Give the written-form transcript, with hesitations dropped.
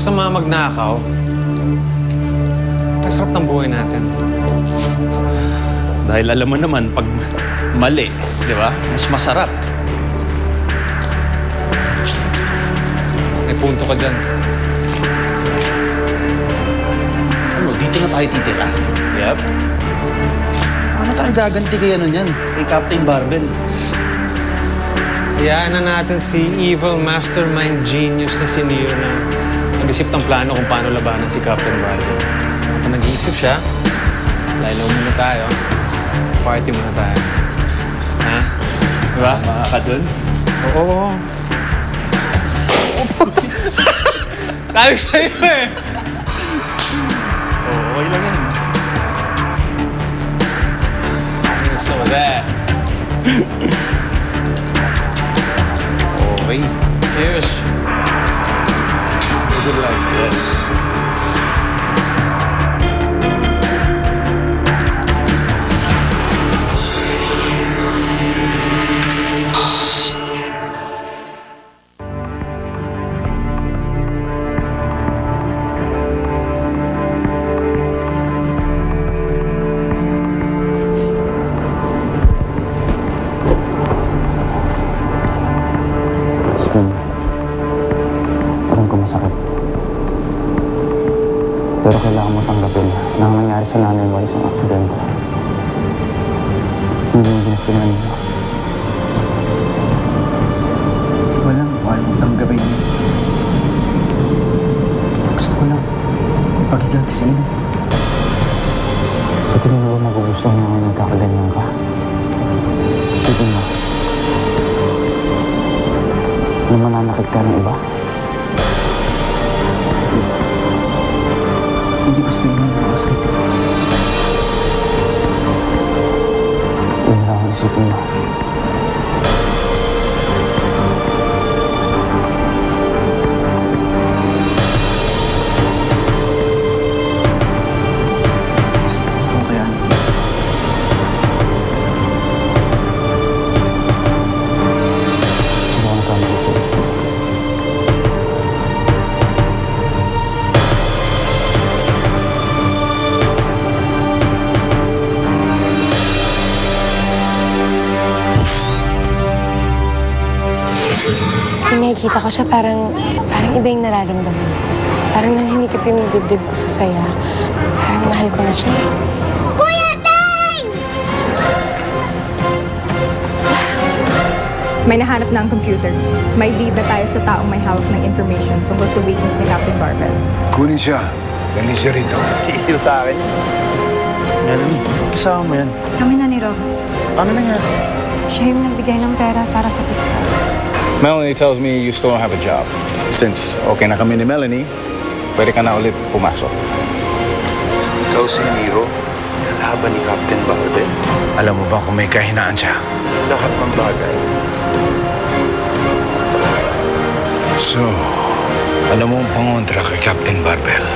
sa mga magnakaw, masarap ng buhay natin. Dahil alam mo naman, pag mali, di ba? Mas masarap. May punto ka dyan. Ano, dito na tayo titira. Yep. Paano tayo gaganti kay ano niyan? Kay Captain Barbell? Hayaan na natin si evil mastermind genius na si Nero na nag-isip ng plano kung paano labanan si Captain Barbell. Kapag nag-iisip siya, lalo muna tayo. Party muna tayo. Ha? Diba? Mga ka dun? Oo. Sabi sa'yo eh. Oo, okay lang yan. Some of that. Okay. Cheers. Good life. Yes. Alam ko masakit. Pero kailangan mo tanggapin na ang nangyari sa nanay mo ay isang aksidente. Hindi mo ginastunan niya. Walang, ayaw mong tanggapin mo. Gusto ko lang ipagiganti si Ina. Sa tingin mo ba magugustuhan niya ngayon kakaganyan ka? Isipin mo. Na mananakit ka ng iba? Hindi gusto niya makasakit. Yun lang ang isipin mo. Kung kaya Hindi ako nagkamali. Kung nakikita ko siya, parang iba yung nararamdaman ko. Parang nanhinikip yung dibdib ko sa saya. Parang mahal ko na siya. Kuya Teng! May nahanap na ang computer. May lead na tayo sa taong may hawak ng information tungkol sa weakness ni Captain Barbell. Kunin siya. Dali siya rito. Sisil sa akin. Melanie, kasama mo yan. Kami na ni Rob. Ano nangyari? Siya yung nagbigay ng pera para sa piskal. Melanie tells me you still don't have a job. Since okay na kami ni Melanie, pwede ka na ulit pumasok. Ikaw si Nero, kalaban ni Captain Barbell. Alam mo ba kung may kahinaan siya? Lahat ng bagay. So, alam mo ang pangontra kay Captain Barbell.